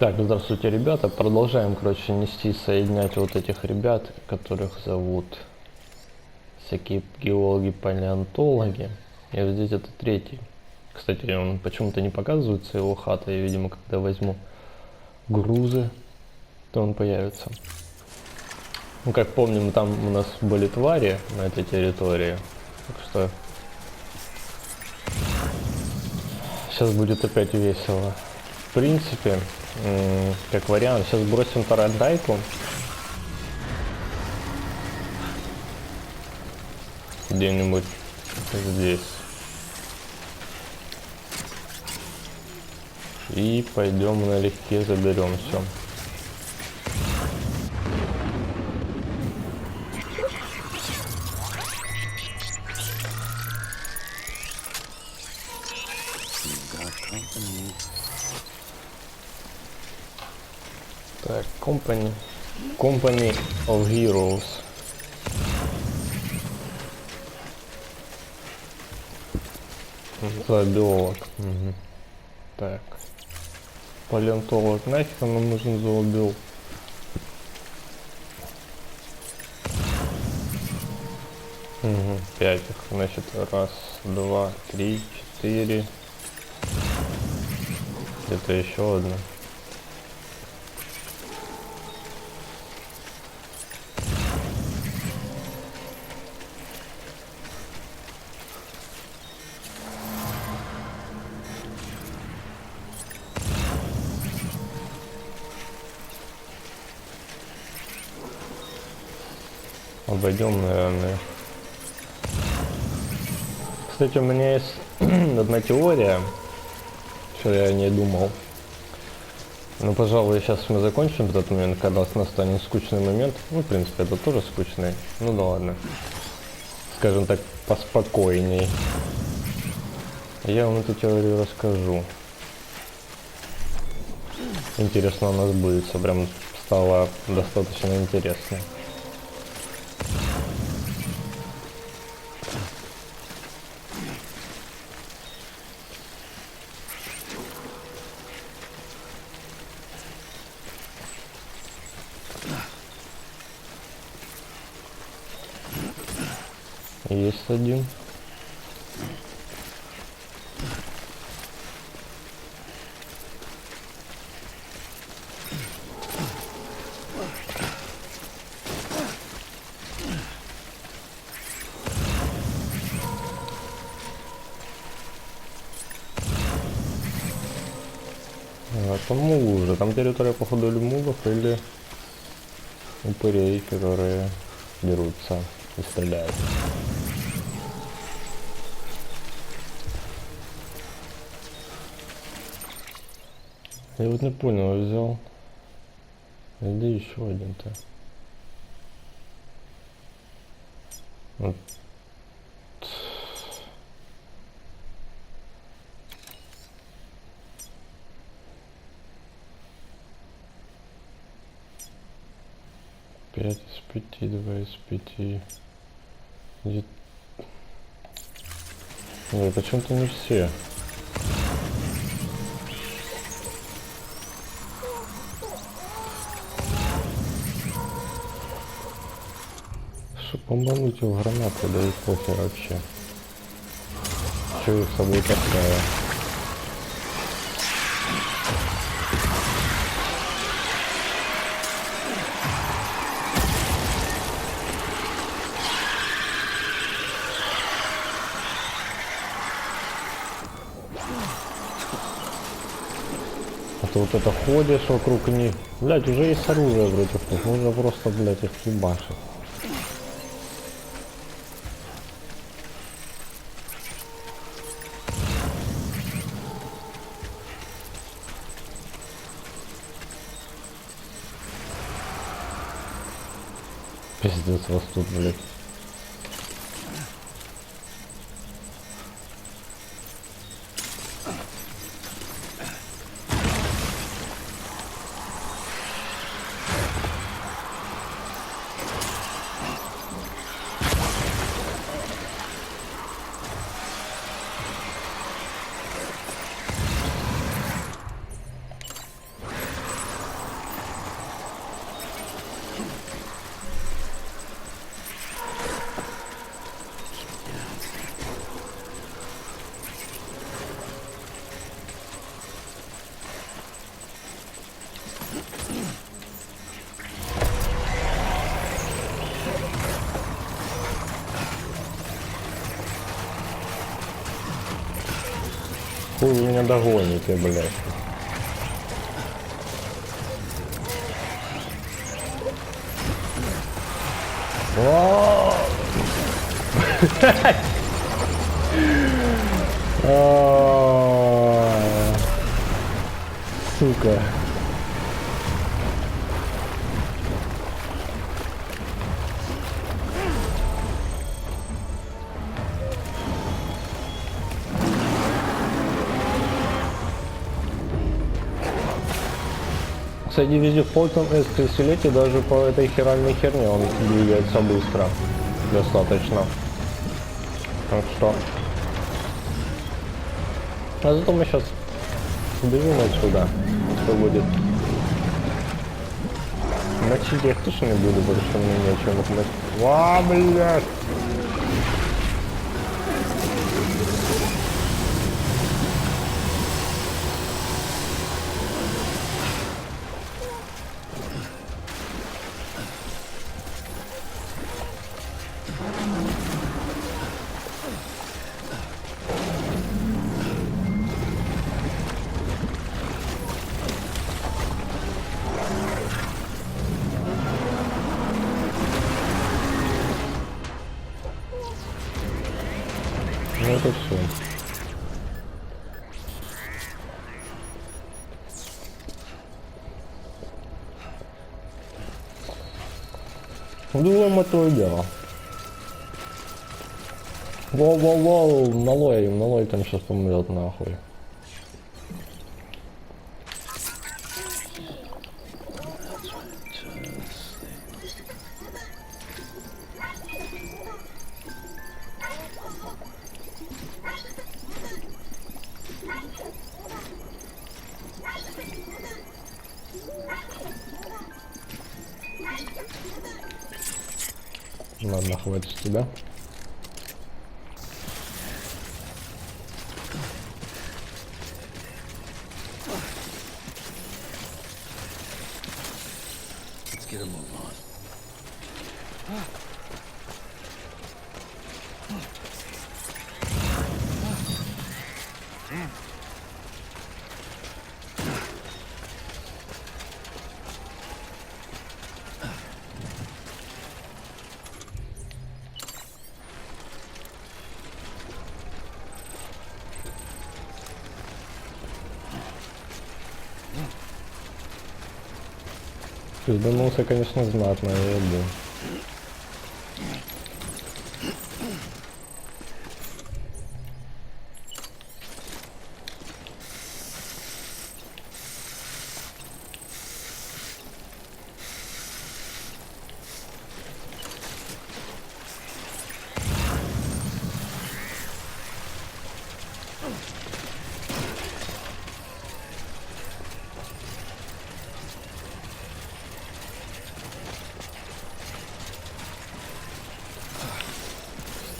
Так, здравствуйте, ребята. Продолжаем, короче, нести, соединять вот этих ребят, которых зовут всякие геологи, палеонтологи. И вот здесь это третий. Кстати, он почему-то не показывается, его хата. Я, видимо, когда возьму грузы, то он появится. Ну, как помним, там у нас были твари на этой территории. Так что сейчас будет опять весело. В принципе, как вариант, сейчас бросим тарадайку. Где-нибудь здесь. И пойдем налегке заберем все. Так, Company of Heroes. Зообиолог. Угу. Так. Палеонтолог. Нафиг нам нужен зообиолог? Угу. 5 их. Значит, раз, два, три, четыре. Где-то еще одна. Обойдем, наверное. Кстати, у меня есть одна теория, что я о ней думал. Ну, пожалуй, сейчас мы закончим этот момент, когда настанет скучный момент. Ну, в принципе, это тоже скучный. Ну да ладно. Скажем так, поспокойней. Я вам эту теорию расскажу. Интересно у нас будет, все прям стало достаточно интересно. Есть один. А там мулы уже. Там территория, походу, или мулов, или упырей, которые дерутся и стреляют. Я вот не понял, взял. Где еще один-то? Вот. Пять из 5, 2 из 5. Где... Ой, почему-то не все. Что бомбануть его гранаты, да и похер вообще. Чего их с собой таскаю? А ты вот это ходишь вокруг них. Блять, уже есть оружие против них. Можно просто, блять, их ебашить. Пиздец, вас тут, блядь. Хуй вы меня догоните, блядь. Сука. Кстати, вездеходом S-30 даже по этой херальной херне он двигается быстро. Достаточно. Так что... А зато мы сейчас убежим отсюда. Что будет? Мочить я точно не буду, потому что мне нечего мыть. Ва, блядь! Ну это все. Думаем, это дело. Воу-воу-воу, налой там сейчас помрет нахуй. Ладно, хватит с тебя. Пизданулся, конечно, знатно, я иду.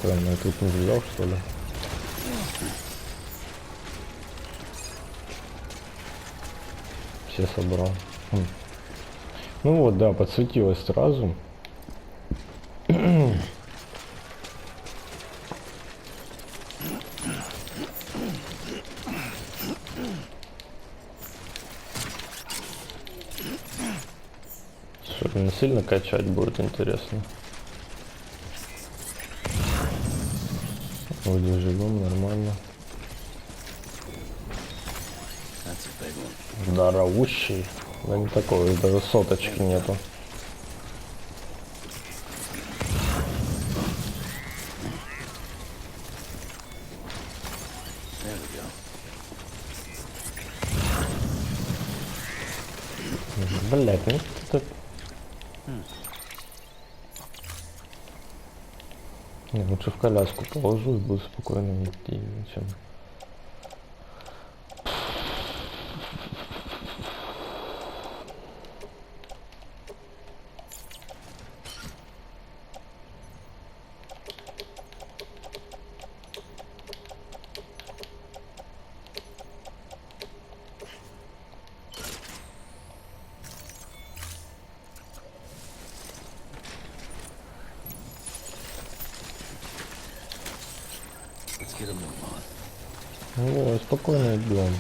Странно, я тут не взял, что ли? Все собрал. Ну вот, да, подсветилось сразу. Что, не сильно качать будет, интересно. Вроде живем, нормально. Здоровущий. Да не такой, даже соточки нету. Блять, ну это... Не, лучше в коляску положу и буду спокойно идти, чем... Ну, спокойно идем.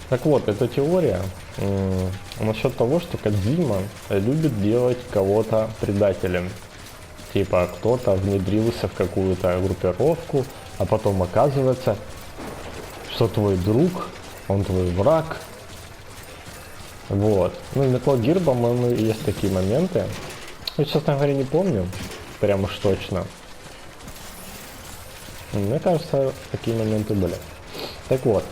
Так вот, эта теория насчет того, что Кодзима любит делать кого-то предателем. Типа кто-то внедрился в какую-то группировку, а потом оказывается, что твой друг, он твой враг. Вот. Ну, в Metal Gear, по-моему, есть такие моменты. Я, честно говоря, не помню. Прям уж точно. Мне кажется, такие моменты были. Так вот.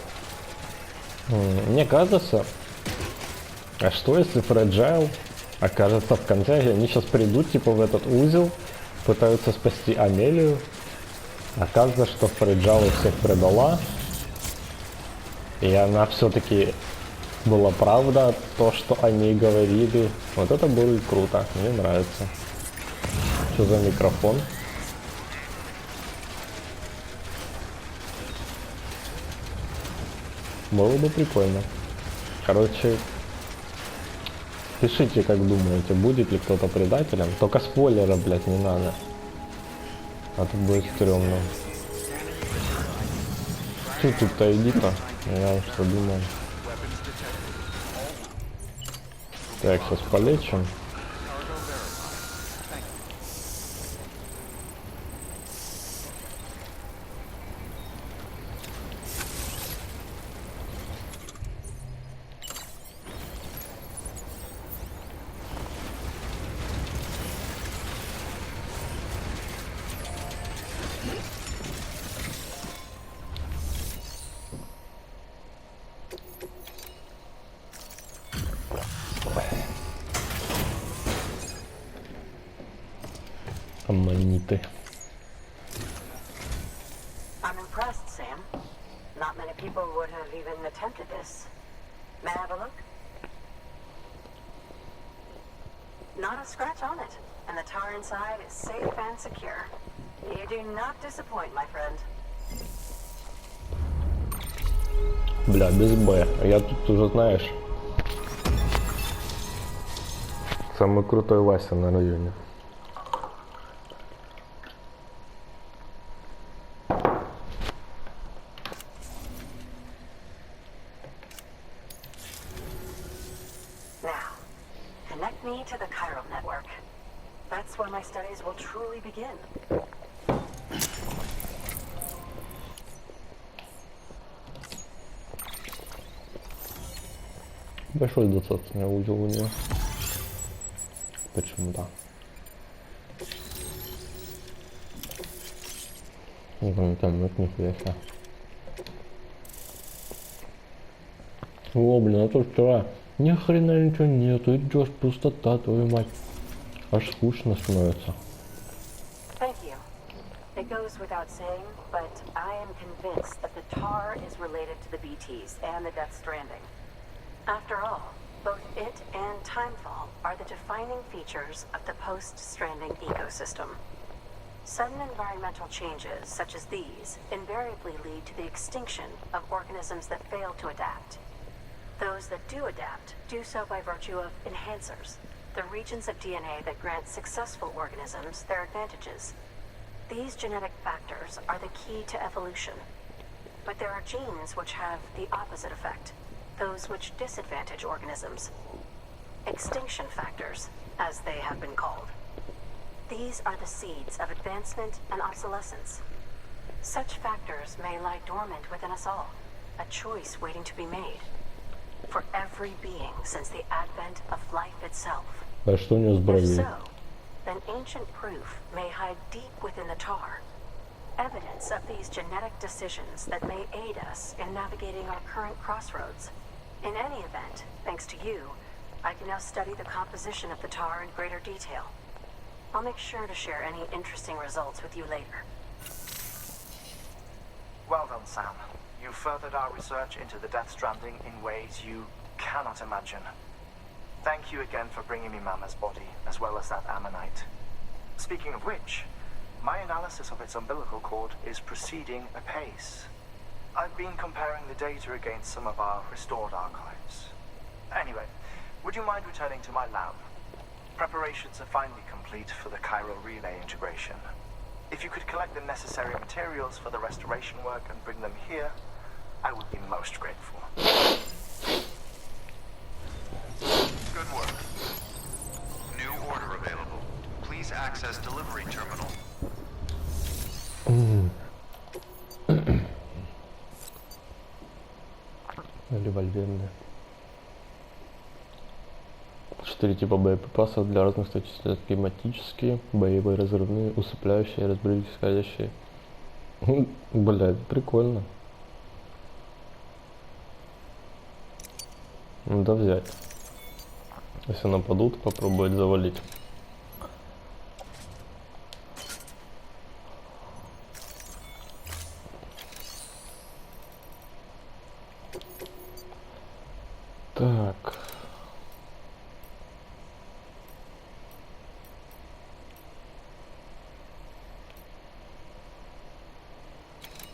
Мне кажется, а что если Fragile окажется в конце, и они сейчас придут типа в этот узел, пытаются спасти Амелию, оказывается, что Fragile всех предала, и она все-таки была правда, то, что они говорили. Вот это будет круто, мне нравится. Что за микрофон? Было бы прикольно. Короче, пишите, как думаете, будет ли кто-то предателем. Только спойлера, блядь, не надо. А то будет стрёмно. Что тут-то иди-то? Я что думал. Так, сейчас полечим. Аммониты. I'm impressed, Sam. Not many people would have even attempted this. May I have a look? Not a scratch on it, and the tar inside is safe and secure. You do not disappoint, my friend. Бля, без Б. Я тут уже, знаешь, самый крутой Вася на районе. Now, connect me to the chiral network. That's where my studies will truly begin. Большой достаточно узел у нее. Почему-то. Гранатомет, нихуя себе. О, блин, а то вчера ни хрена ничего нету, идешь, пустота, твою мать. Аж скучно становится. Thank you. It goes without saying, but I am convinced that the tar is related to the BTs and the Death Stranding. After all, both it and Timefall are the defining features of the post-Stranding ecosystem. Sudden environmental changes such as these invariably lead to the extinction of organisms that fail to adapt. Those that do adapt do so by virtue of enhancers, the regions of DNA that grant successful organisms their advantages. These genetic factors are the key to evolution. But there are genes which have the opposite effect, those which disadvantage organisms. Extinction factors, as they have been called. These are the seeds of advancement and obsolescence. Such factors may lie dormant within us all, a choice waiting to be made. For every being since the advent of life itself. А что у нее с If бровью? so, then ancient proof may hide deep within the tar. Evidence of these genetic decisions that may aid us in navigating our current crossroads. In any event, thanks to you, I can now study the composition of the tar in greater detail. I'll make sure to share any interesting results with you later. Well done, Sam. You furthered our research into the Death Stranding in ways you cannot imagine. Thank you again for bringing me Mama's body, as well as that ammonite. Speaking of which, my analysis of its umbilical cord is proceeding apace. I've been comparing the data against some of our restored archives. Anyway, would you mind returning to my lab? Preparations are finally complete for the Cairo relay integration. If you could collect the necessary materials for the restoration work and bring them here, I would be most grateful. Good work. New order available. Please access delivery terminal. Револьверные. 4 типа боеприпасов для разных статистик: климатические, боевые, разрывные, усыпляющие, разбрызгивающие. Блядь, прикольно. Надо взять. Если нападут, попробовать завалить. Так.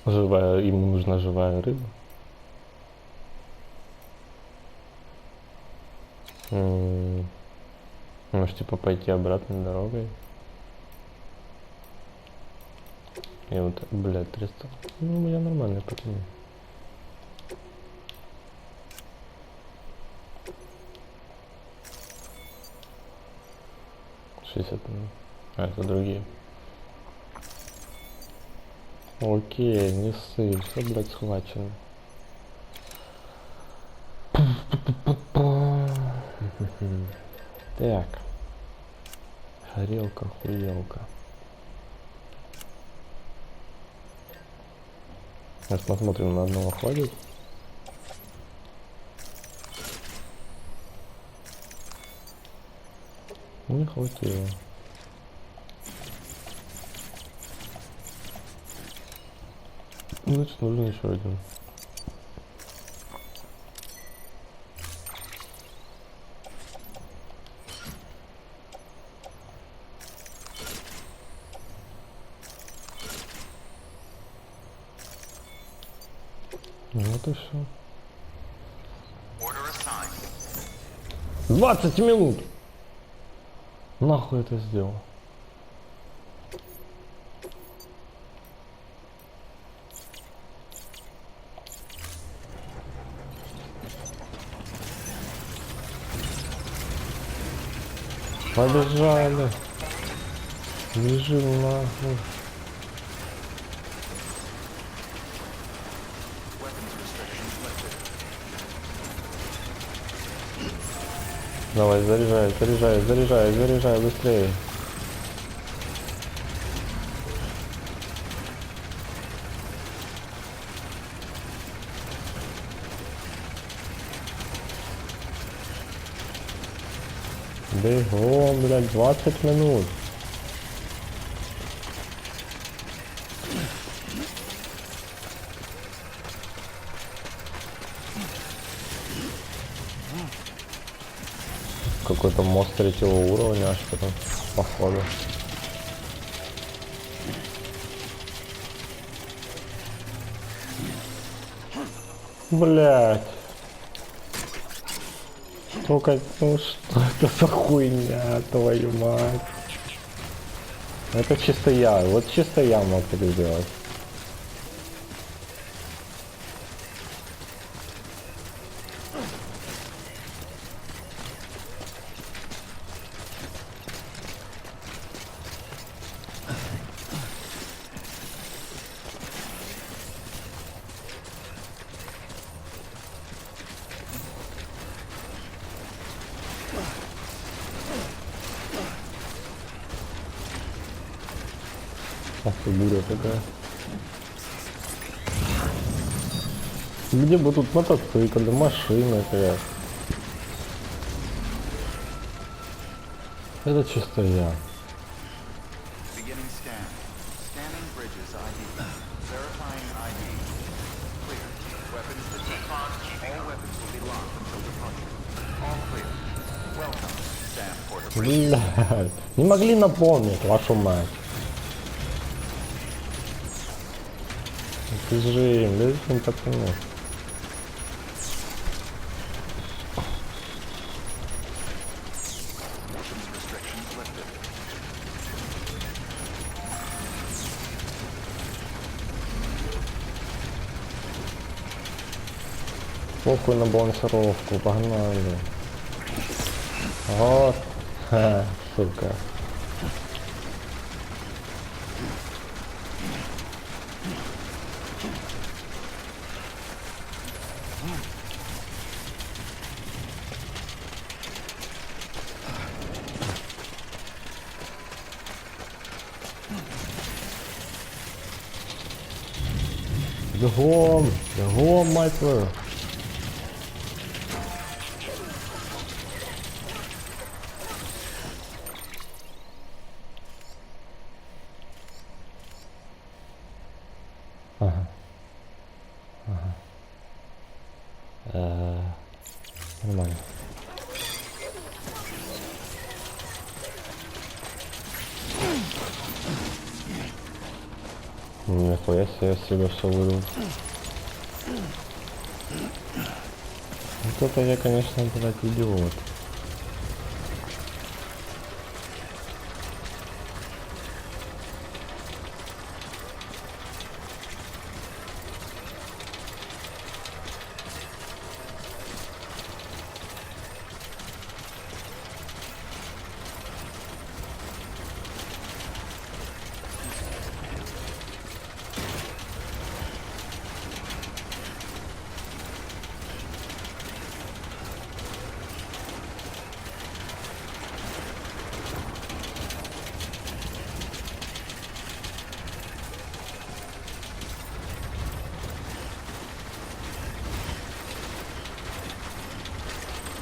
Живая, ему нужна живая рыба. Может, типа пойти обратной дорогой. И вот, блядь, 300. Ну, я нормально потяну. А, это другие. Окей, не ссы, все, блядь, схвачено. Так. Горелка, хуелка. Сейчас посмотрим, на одного хватит. Не хватило. Значит, нужен еще один. Вот и все. 20 минут! Нахуй это сделал? Побежали. Бежим нахуй. Давай, заряжай, заряжай, заряжай, заряжай, быстрее. Бегом, блядь, 20 минут. Какой-то мост третьего уровня, аж потом, походу. Блять. Только, ну что это за хуйня, твою мать. Это чисто я, вот чисто я мог так сделать. Ах ты буря такая. Где будут мотоциклы, машины, блядь. Это чисто я. Блядь, не могли напомнить, вашу мать. Бежим, пацаны. Похуй на балансировку, погнали. Вот. Ха, сука. Бегом! Бегом, мать твою! Ага. Ага. Нормально. Нихуя себе все выдал. Вот это я, конечно, блядь, идиот.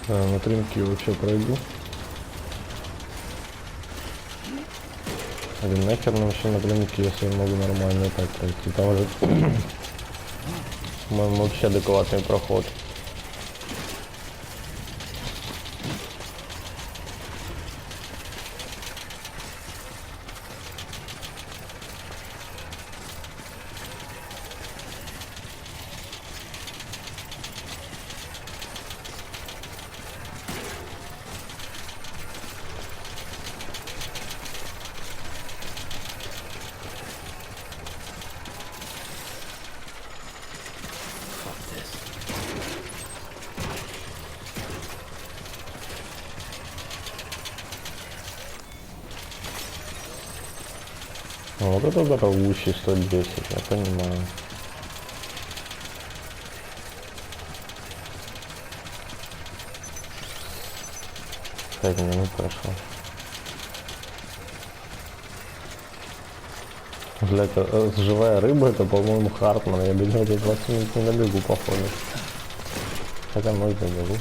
На тринке вообще пройду. Блин, нахер нам вообще на тринке, если я могу нормально так пройти. Там уже, по-моему, вообще адекватный проход. Вот это дорогущий 110, я понимаю. Пять минут прошло. Блять, живая рыба, это, по-моему, Хартман. Я до него 20 минут не набегу, походу. Хотя, может, добегу.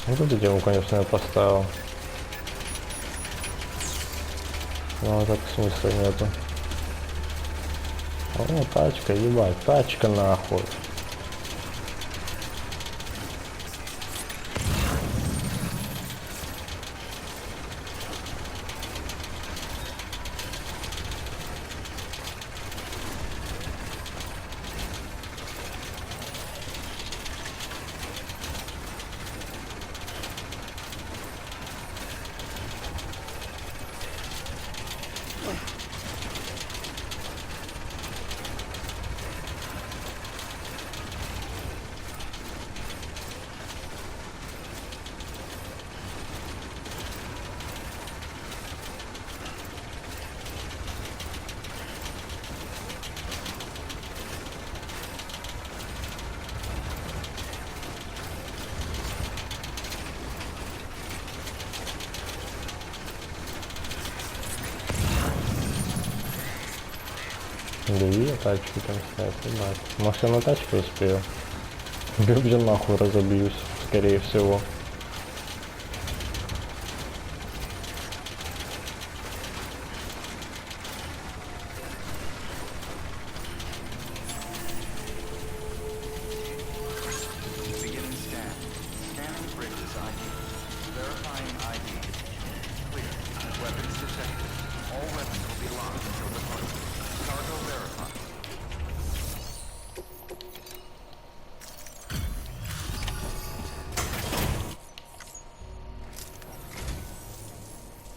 Вот эту тему, конечно, я поставил. Но так смысла нету. О, тачка, ебать, тачка нахуй. Две тачки там стоят, ебать. Может, я на тачке успею? Бежу нахуй, разобьюсь, скорее всего.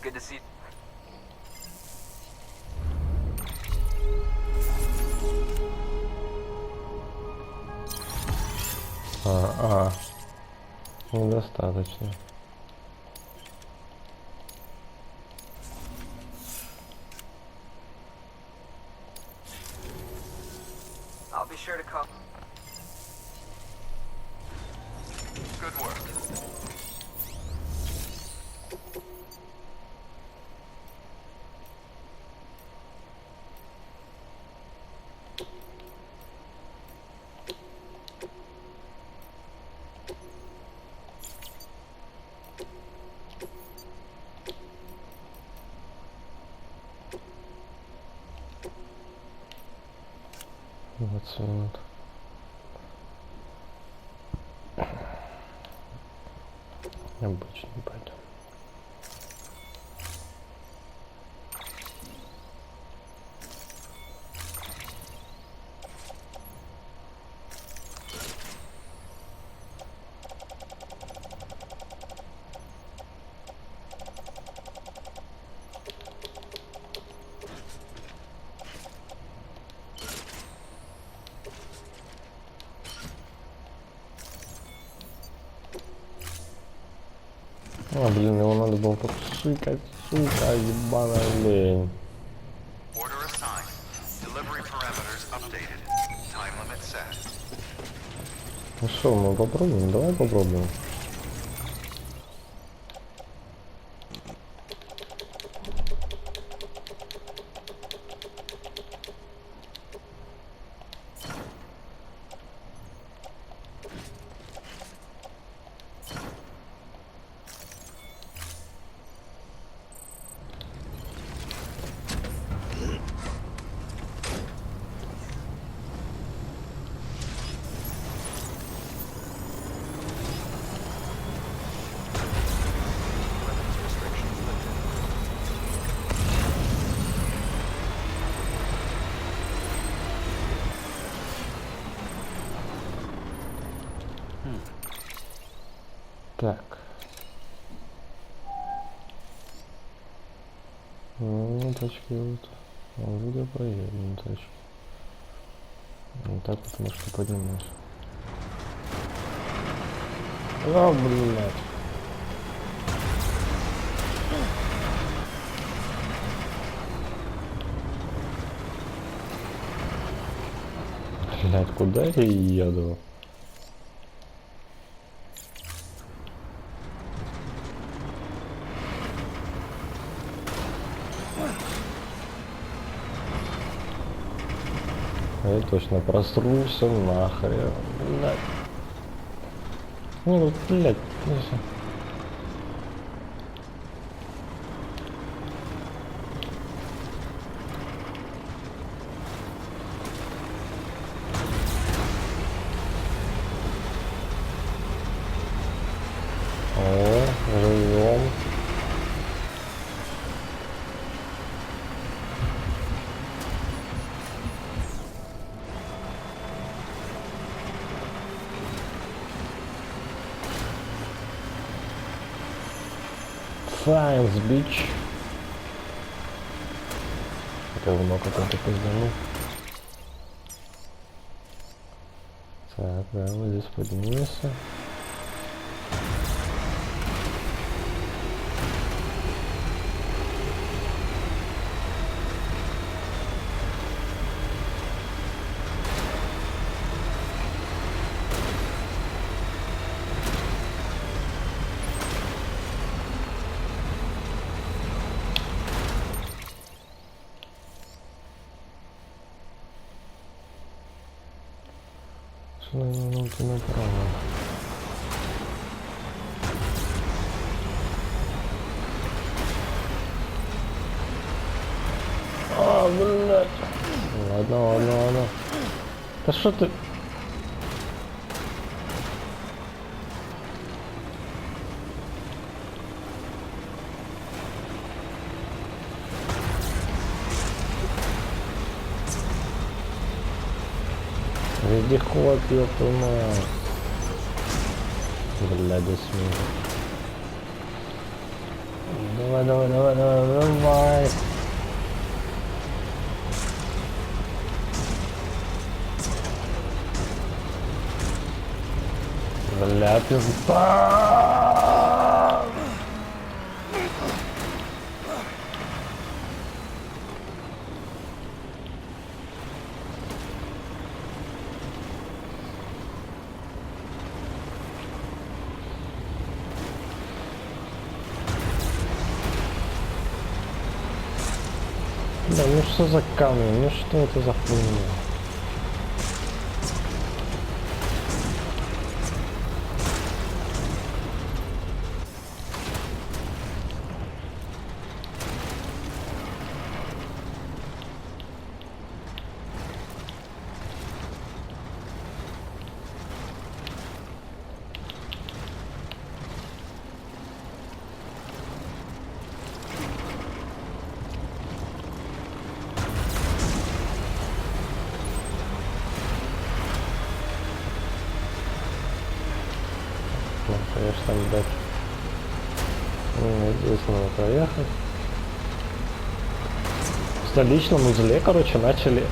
Good to see you. Недостаточно. I'll be sure to call. Good work. Вот. Обычный пойдем. А, блин, его надо было попшикать, сука, ебаная лень. Order assigned. Delivery parameters updated. Time limit set. Ну что, мы попробуем? Давай попробуем. Так. Ну, тачки вот. Уже проедем тачки. Вот так вот, может, и поднимаешь. А, блядь. Блядь, куда я еду? Я точно просрулся нахрен. Блядь. Ну, блядь, ну всё. О, живем. Science Beach. Говно какое-то пизданул. Так, да, вот здесь поднимемся. Что надо идти направо? А, блядь. Ладно. Да что ты? Вездеход, ёпту мать. Блядь, до смерти. Давай, давай, давай, давай, давай. Бля, пизда. Да, ну что за камень, ну что это за хуйня? Ну, конечно, блядь. Здесь надо проехать. В столичном узле, короче, начали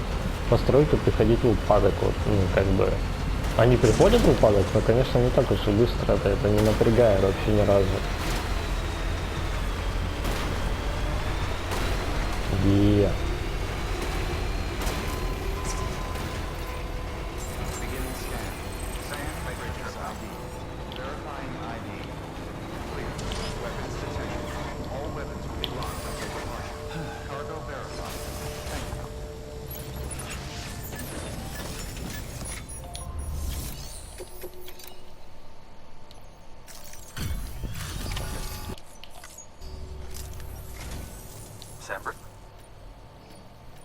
постройки приходить в упадок. Вот, ну, как бы. Они приходят в упадок, но, конечно, не так уж и быстро. Это не напрягает вообще ни разу. Yeah. Beginning scan. Scan Breaker's ID. Verifying ID. Clear. Weapons detected. All weapons will be locked until departure. Cargo verified. Thank you. Semper?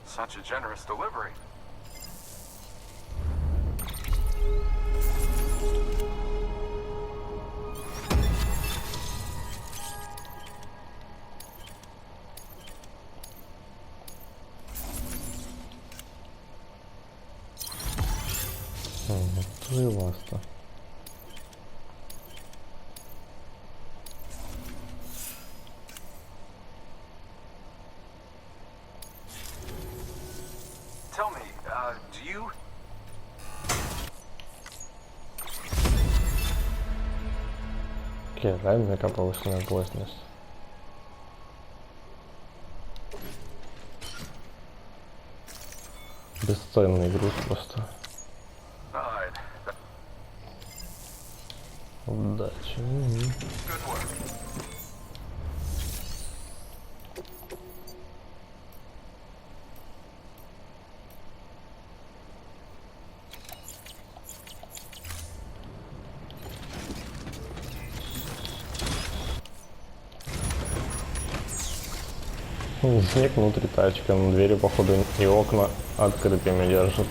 Such a generous delivery. Что и вас-то? Tell me, do you... Керамика повышенная плотность. Бесценный груз просто. Alright. Удачи. Good work. Снег внутри тачки, но двери, походу, и окна открытыми держат.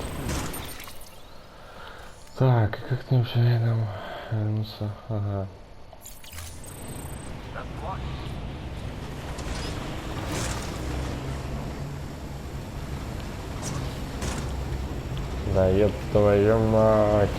Так, как там вообще нам вернуться? Ага. That's blocked. Да еб твою мать.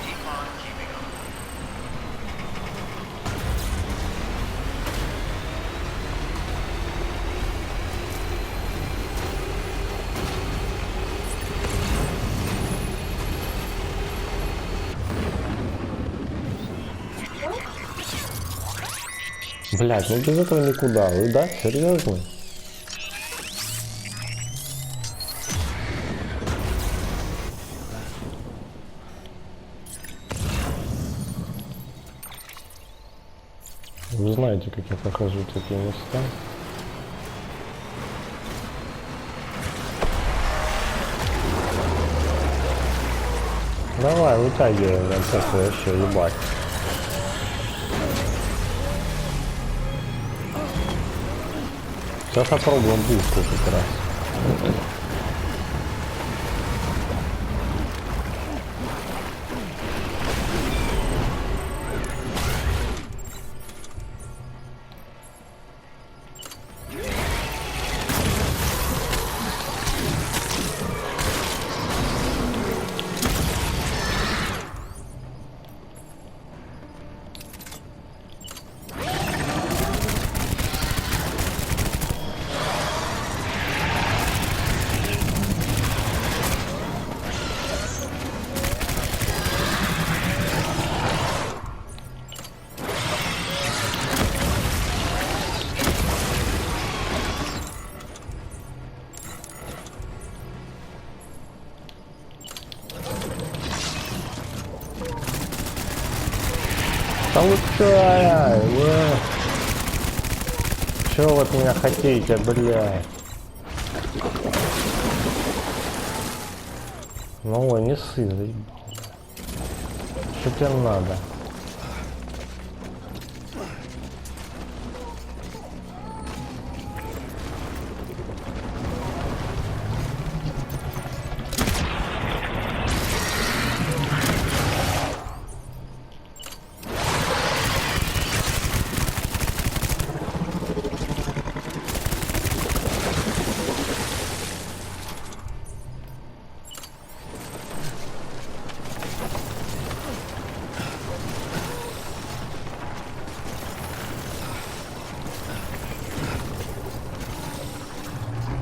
Keep on keeping on. Блять, ну без этого никуда. Вы, да? Серьезно? Вы знаете, как я прохожу такие места. Давай, вытягивай, это вообще ебать. Сейчас попробуем пушку как раз. Чё вы от меня хотите, блядь? Ну, ой, не ссы, заебал. Что тебе надо?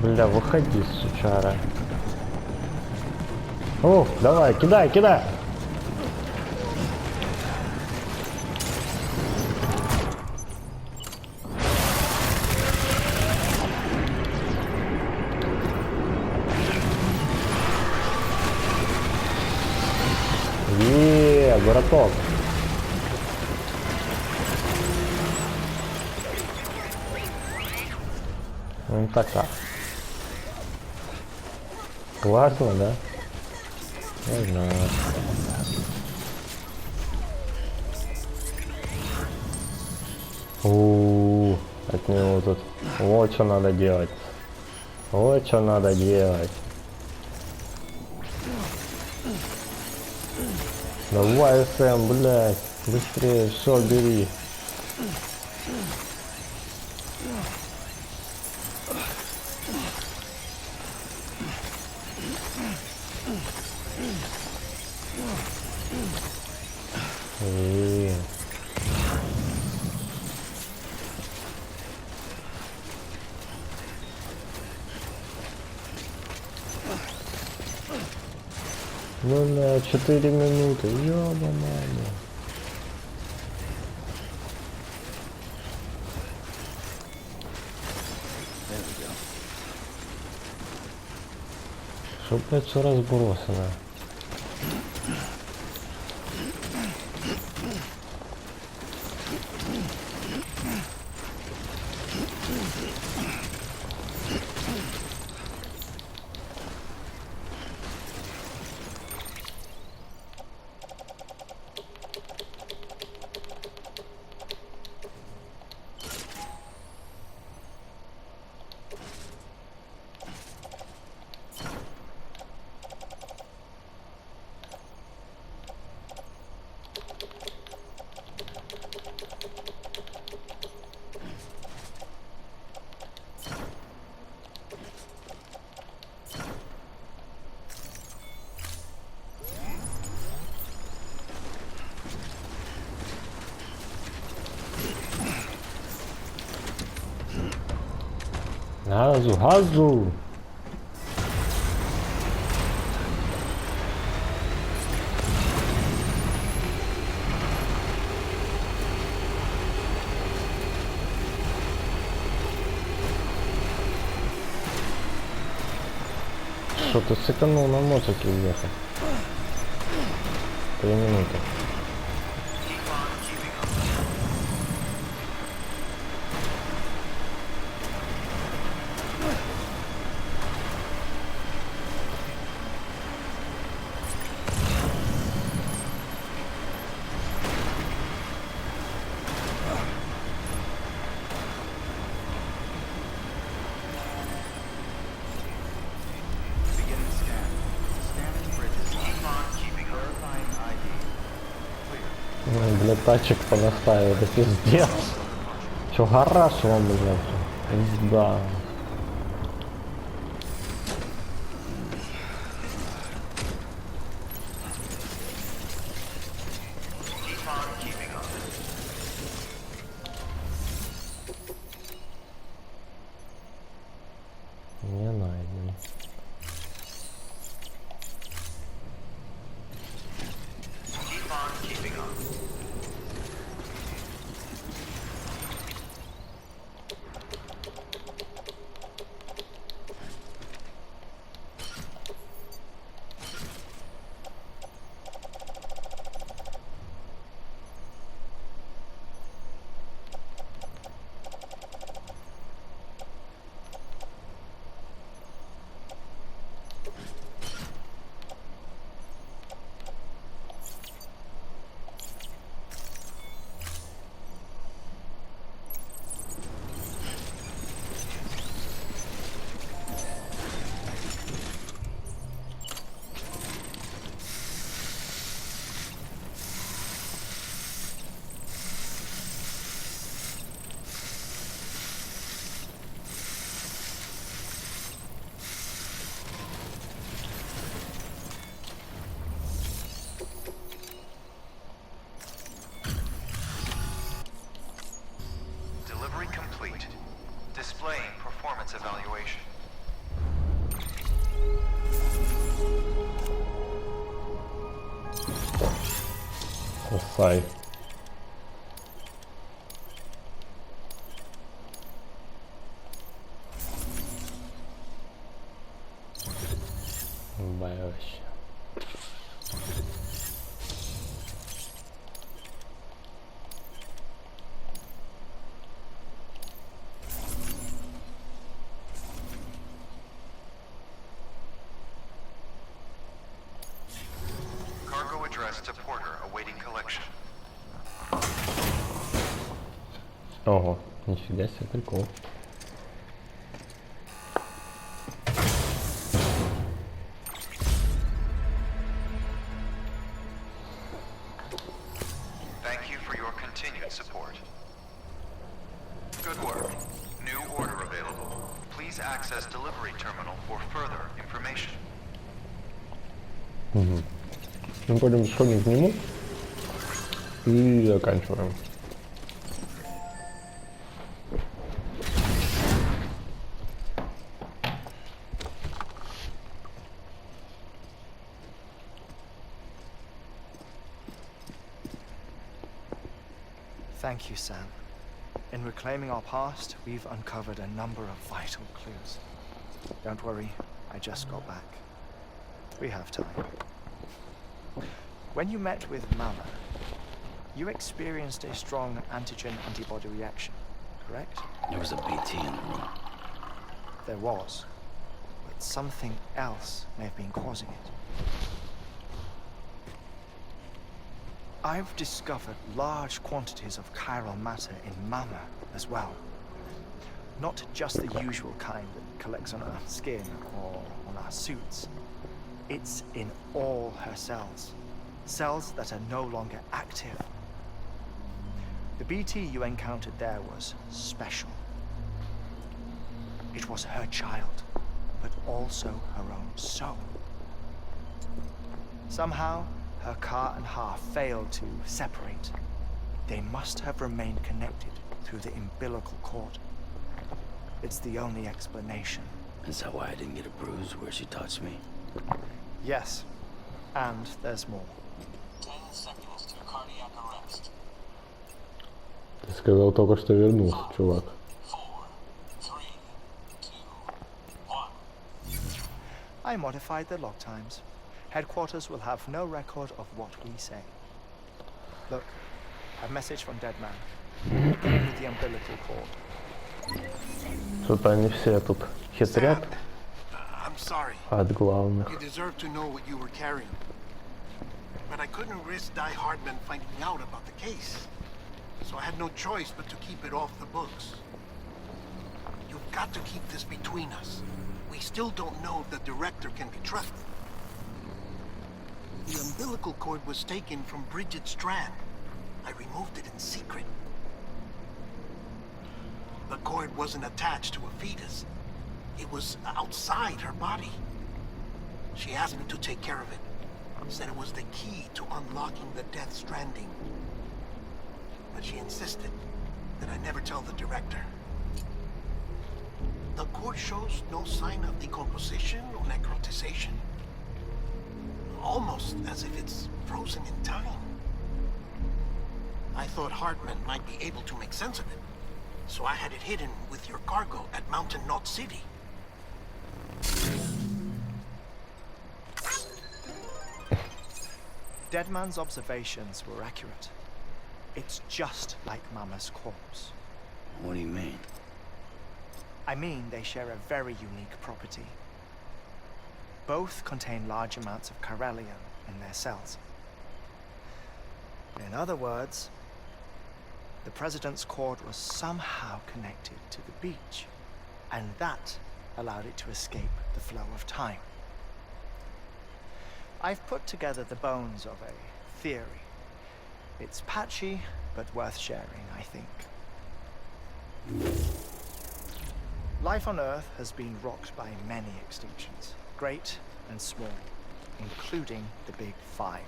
Бля, выходи, сучара. О, давай, кидай, кидай. Браток. Ну така. Классно, да? Не знаю. От него тут. Вот что надо делать. Вот что надо делать. Давай, Сэм, блядь. Быстрее, все, бери. Ну на 4 минуты, ёба-мама. Что, блядь, все разбросано? Газу, газу! Что ты сэкономил на мотоке уехать? 3 минуты. Beginning scan. Scanning bridges. Keep on keeping up. Verifying ID. Clear. Ой, блядь, тачек понаставил, это пиздец. Чё, гараж вам, блядь? Пизда. Keep on keeping up. Не найден. Keep on keeping up. displaying performance evaluation. Красай. Вообще. Cargo addressed to Porter awaiting collection. Ого, нифига себе прикол. Thank you for your continued support. Good work. New order available. Please access delivery terminal for further information. Мы пойдем сходим к нему и заканчиваем. Thank you, Sam. In reclaiming our past, we've uncovered a number of vital clues. Don't worry, I just got back. We have time. When you met with Mama, you experienced a strong antigen-antibody reaction, correct? There was a BT in the room. There was, but something else may have been causing it. I've discovered large quantities of chiral matter in Mama as well. Not just the usual kind that collects on our skin or on our suits. It's in all her cells. Cells that are no longer active. The BT you encountered there was special. It was her child, but also her own soul. Somehow, her car and half failed to separate. They must have remained connected through the umbilical cord. It's the only explanation. Is that why I didn't get a bruise where she touched me? Yes, and there's more. 10 seconds to cardiac arrest. Ты сказал только что вернулся, чувак. 4, 3, 2, 1. I modified the log times. Headquarters will have no record of what we say. Look, a message from Dead Man. Beginning with the umbilical cord. Что-то они все тут хитрят I'm sorry. от главных. You deserve to know what you were carrying. But I couldn't risk Die Hardman finding out about the case. So I had no choice but to keep it off the books. You've got to keep this between us. We still don't know if the director can be trusted. The umbilical cord was taken from Bridget Strand. I removed it in secret. The cord wasn't attached to a fetus. It was outside her body. She asked me to take care of it. Said it was the key to unlocking the Death Stranding. But she insisted that I never tell the director. The cord shows no sign of decomposition or necrotization. Almost as if it's frozen in time. I thought Hartman might be able to make sense of it. So I had it hidden with your cargo at Mountain Knot City. Deadman's observations were accurate. It's just like Mama's corpse. What do you mean? I mean, they share a very unique property. Both contain large amounts of chiralium in their cells. In other words, the President's cord was somehow connected to the beach, and that allowed it to escape the flow of time. I've put together the bones of a theory. It's patchy, but worth sharing, I think. Life on Earth has been rocked by many extinctions, great and small, including the Big Five.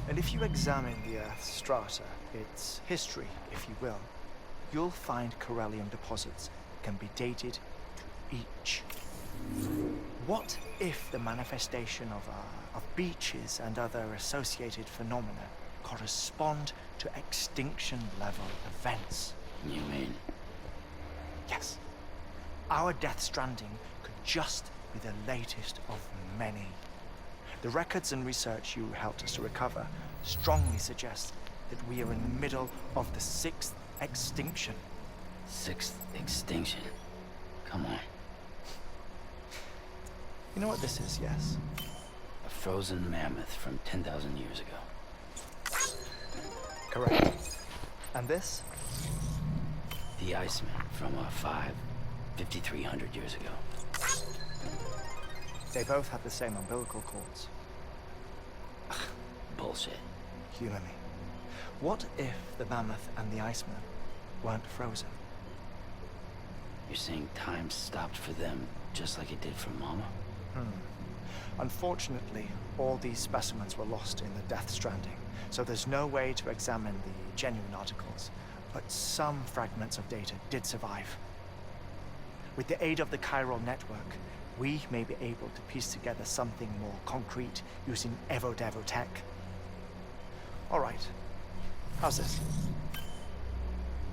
And if you examine the Earth's strata, its history, if you will, you'll find chiralium deposits can be dated to each. What if the manifestation of beaches and other associated phenomena correspond to extinction-level events? You mean? Yes. Our Death Stranding could just be the latest of many. The records and research you helped us to recover strongly suggest that we are in the middle of the 6th extinction. 6th extinction. Come on. You know what this is, yes? A frozen mammoth from 10,000 years ago. Correct. And this? The Iceman from 5,300 years ago. They both have the same umbilical cords. Bullshit. Humor me. What if the mammoth and the Iceman weren't frozen? You're saying time stopped for them just like it did for Mama? Unfortunately, all these specimens were lost in the Death Stranding, so there's no way to examine the genuine articles. But some fragments of data did survive. With the aid of the chiral network, we may be able to piece together something more concrete using Evo-Devo tech. All right, how's this?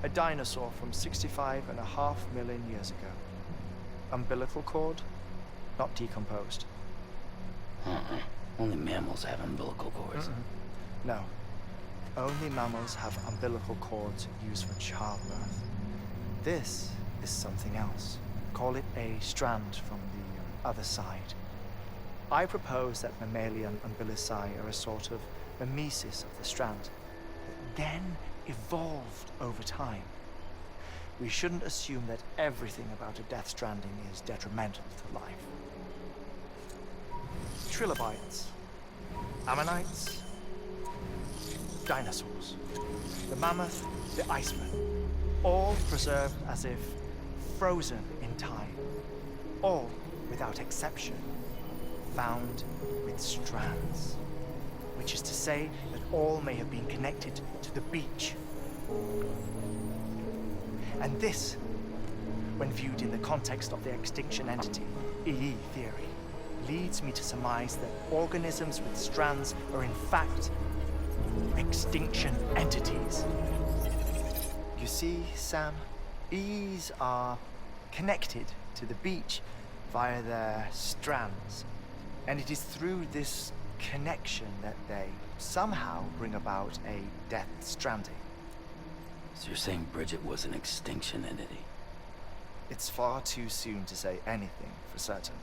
A dinosaur from 65.5 million years ago. Umbilical cord, not decomposed. Only mammals have umbilical cords. No. Only mammals have umbilical cords used for childbirth. This is something else. Call it a strand from the other side. I propose that mammalian umbilici are a sort of mimesis of the strand, that then evolved over time. We shouldn't assume that everything about a Death Stranding is detrimental to life. Trilobites, ammonites, dinosaurs, the mammoth, the Iceman, all preserved as if frozen in time, all without exception found with strands, which is to say that all may have been connected to the beach. And this, when viewed in the context of the extinction entity, EE theory, leads me to surmise that organisms with strands are in fact extinction entities. You see, Sam, EEs are connected to the beach via their strands. And it is through this connection that they somehow bring about a Death Stranding. So you're saying Bridget was an extinction entity? It's far too soon to say anything for certain.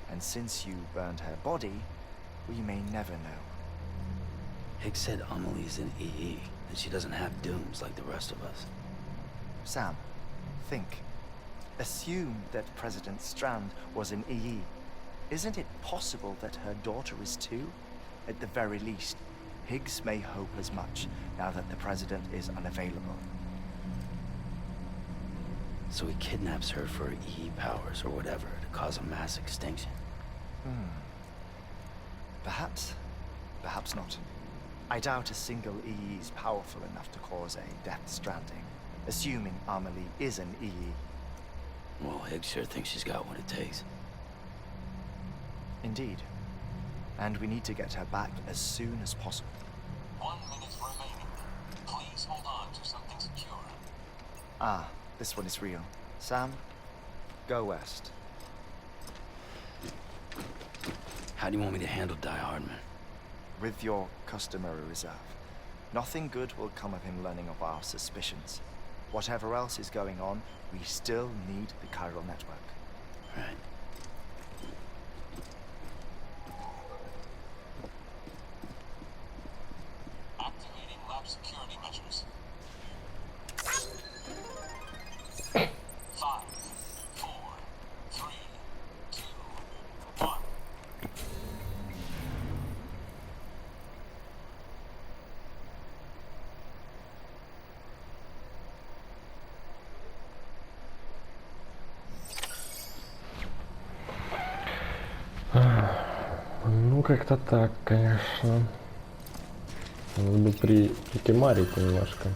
And since you burned her body, we may never know. Higgs said Amelie's an EE, that she doesn't have dooms like the rest of us. Sam, think. Assume that President Strand was an EE. Isn't it possible that her daughter is too? At the very least, Higgs may hope as much now that the President is unavailable. So he kidnaps her for EE powers or whatever to cause a mass extinction. Perhaps. Perhaps not. I doubt a single EE is powerful enough to cause a Death Stranding, assuming Amelie is an EE. Well, Higgs sure thinks she's got what it takes. Indeed. And we need to get her back as soon as possible. 1 minute remaining. Please hold on to something secure. Ah, this one is real. Sam, go west. How do you want me to handle Die Hardman? With your customary reserve. Nothing good will come of him learning of our suspicions. Whatever else is going on, we still need the chiral network. Right. Activating lab security measures. 5, 4, 3, 2, 1. Ну, как-то так, конечно. Надо бы прикимарить немножко.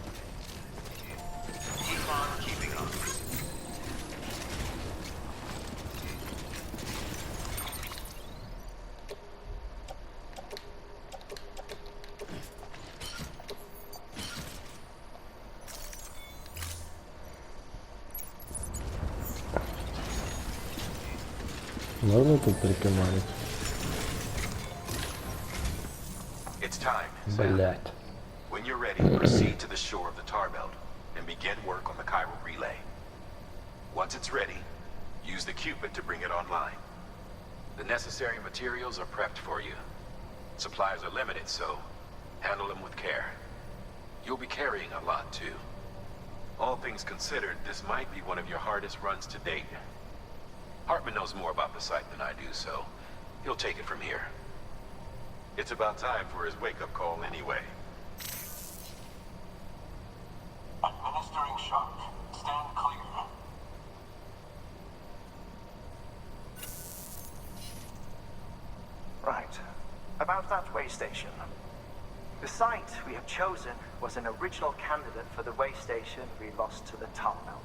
Можно тут прикимарить? It's time, Sam. Блять. When you're ready, proceed to the shore of the tar belt and begin work on the chiral relay. Once it's ready, use the Cupid to bring it online. The necessary materials are prepped for you. Supplies are limited, so handle them with care. You'll be carrying a lot, too. All things considered, this might be one of your hardest runs to date. Hartman knows more about the site than I do, so he'll take it from here. It's about time for his wake-up call anyway. Administering shock. Stand clear. Right. About that way station. The site we have chosen was an original candidate for the way station we lost to the tar belt.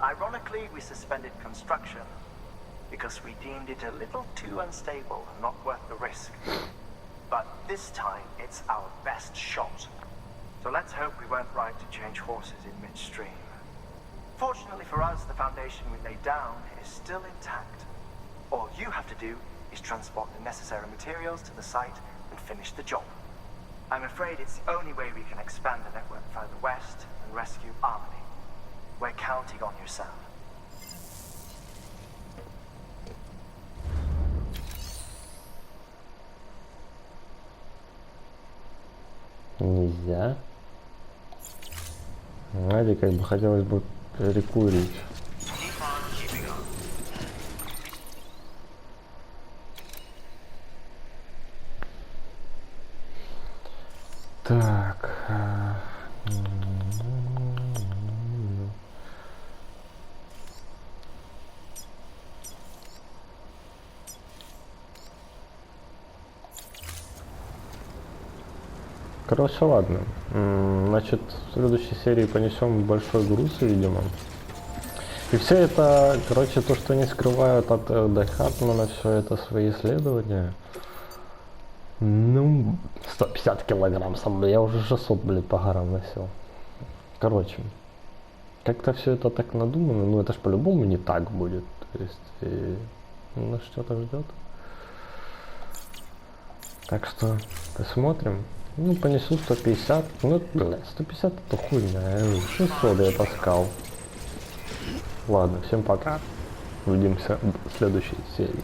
Ironically, we suspended construction because we deemed it a little too unstable and not worth the risk. But this time, it's our best shot. So let's hope we weren't right to change horses in midstream. Fortunately for us, the foundation we laid down is still intact. All you have to do is transport the necessary materials to the site and finish the job. I'm afraid it's the only way we can expand the network further west and rescue Harmony. We're counting on you, Sam. Нельзя. Знаете, как бы хотелось бы перекурить. Так. Короче, ладно. Значит, в следующей серии понесем большой груз, видимо. И все это, короче, то, что они скрывают от Хартмана, все это свои исследования. Ну, 150 килограмм сам, я уже 600, блядь, по горам носил. Короче, как-то все это так надумано, ну это ж по-любому не так будет. То есть, нас что-то ждет. Так что, посмотрим. Ну, понесу 150. Ну, блядь, 150 это хуйня. 600 я таскал. Ладно, всем пока. Увидимся в следующей серии.